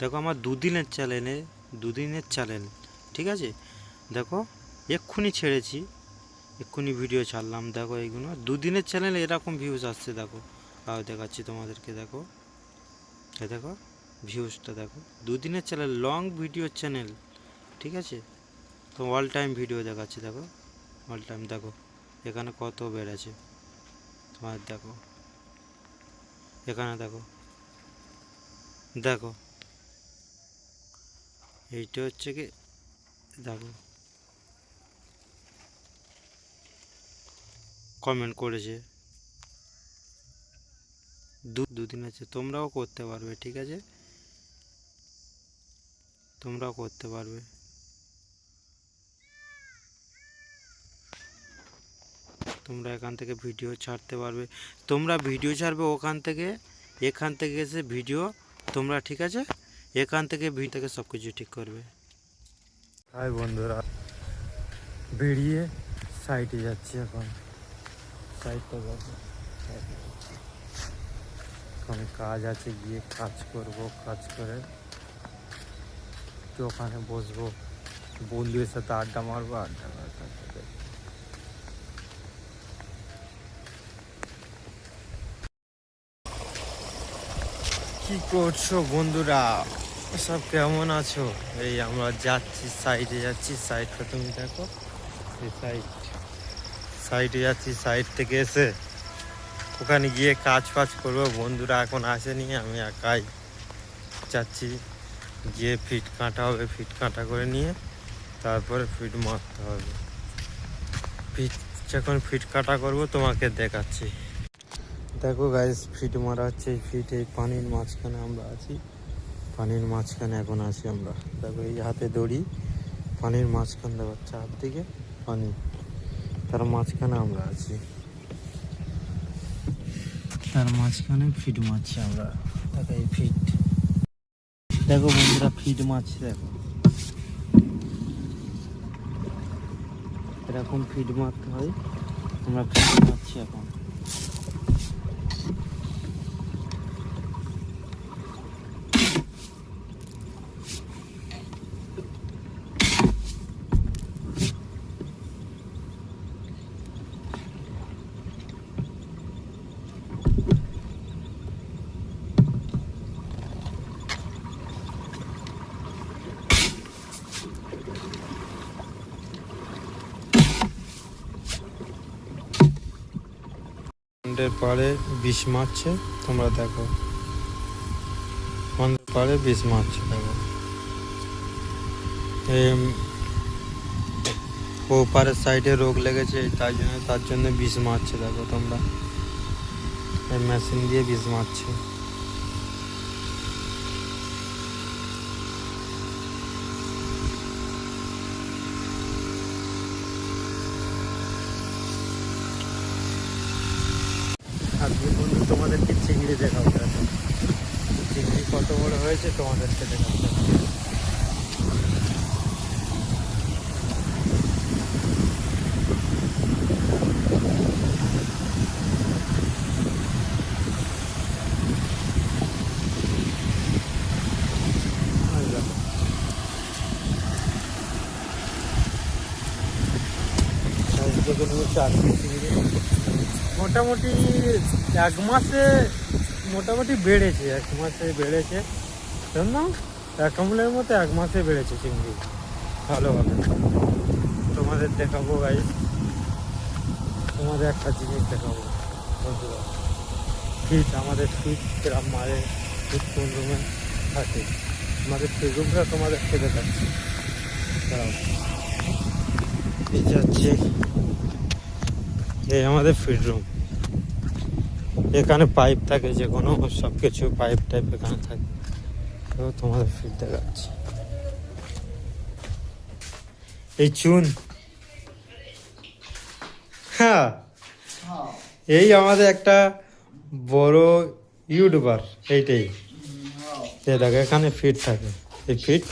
দেখো আমার দুদিনের চ্যানেল, ঠিক আছে। দেখো এক্ষুনি ছেড়েছি, এক্ষুনি ভিডিও ছাড়লাম। দেখো এইগুলো দুদিনের চ্যানেল, এরকম ভিউজ আসছে। দেখো দেখাচ্ছি তোমাদেরকে, দেখো এই দেখো ভিউজটা দেখো। দুদিনের চ্যানেল, লং ভিডিও চ্যানেল, ঠিক আছে। তো অল টাইম ভিডিও দেখাচ্ছি, দেখো অল টাইম। দেখো এখানে কত বেড়েছে তোমার, দেখো এখানে দেখো, দেখো এইটা হচ্ছে কি, দেখো কমেন্ট করেছে দুদিন আছে। তোমরাও করতে পারবে, ঠিক আছে, তোমরাও করতে পারবে। তোমরা এখান থেকে ভিডিও ছাড়তে পারবে, তোমরা ভিডিও ছাড়বে ওখান থেকে, এখান থেকে এসে ভিডিও তোমরা, ঠিক আছে, এখান থেকে ভিডিও থেকে সব কিছু ঠিক করবে। হাই বন্ধুরা, বেরিয়ে সাইটে যাচ্ছি এখন। সাইটটা যাবো, এখন কাজ আছে, গিয়ে কাজ করব। কাজ করে একটু ওখানে বসবো, বন্ধুদের সাথে আড্ডা মারবো। আড্ডা মারতে কি করছো বন্ধুরা, সব কেমন আছো? এই আমরা যাচ্ছি, সাইডে যাচ্ছি। সাইডটা তুমি দেখো, এই সাইডে যাচ্ছি। সাইড থেকে এসে ওখানে গিয়ে কাজ ফাজ করবো। বন্ধুরা এখন আসেনি, আমি একাই যাচ্ছি। গিয়ে ফিট কাটা হবে, ফিট কাটা করে নিয়ে তারপরে ফিট মারতে হবে। ফিট যখন ফিট কাটা করবো তোমাকে দেখাচ্ছি। দেখো গাইস, ফিট মারা হচ্ছে। এই ফিট, এই পানির মাঝখানে আমরা আছি, পানির মাঝখানে এখন আছি আমরা। দেখো এই হাতে দড়ি, পানির মাঝখানে দেখো চারদিকে পানি, তার মাঝখানে আমরা আছি। তার মাঝখানে ফিট মারছি আমরা। দেখো এই ফিট, দেখো বন্ধুরা ফিট মারছি। দেখো এরকম ফিট মারতে হয়, আমরা ফিট মারছি এখন। পাড়ে বিষ মারছে, তোমরা দেখো পাড়ে বিষ মারছে। দেখো ওপারের সাইডে রোগ লেগেছে, তার জন্য বিষ মারছে। দেখো তোমরা, এই মেশিন দিয়ে বিষ মারছে। আজকে বন্ধু তোমাদেরকে চিংড়ি দেখাবো। এখন চিংড়ি কত বড় হয়েছে তোমাদেরকে দেখাবো। মোটামুটি এক মাসে মোটামুটি বেড়েছে, এক মাসে বেড়েছে না, একামলের মতো এক মাসে বেড়েছে চিংড়ি ভালোভাবে। তোমাদের দেখাবো ভাই, তোমাদের একটা জিনিস দেখাবো বন্ধুরা। ফিট, আমাদের ফিট গ্রাম মারে, ফিট কোন রুমে থাকে, আমাদের সেই রুমটা তোমাদেরকে দেখাচ্ছি। এই যাচ্ছে, এই আমাদের ফিট রুম। এখানে পাইপ থাকে, যে কোনো সব কিছু পাইপ টাইপ এখানে থাকে। তো তোমাদের ফিট দেখাচ্ছি। এই চুন, হ্যাঁ এই আমাদের একটা বড় ইউটিউবার, এইটাই। এ দেখো এখানে ফিট থাকে, এই ফিট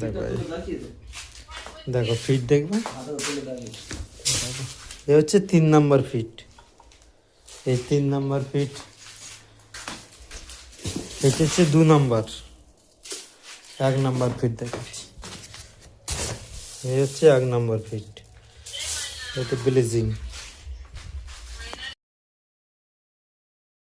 দেখো, দেখো ফিট দেখবে। এ হচ্ছে 3 নম্বর ফিট, এই 3 নম্বর ফিট। এটা হচ্ছে 2 নাম্বার, 1 নাম্বার ফিট দেখাচ্ছি। এই হচ্ছে 1 নাম্বার ফিট, এটা ব্লেজিং।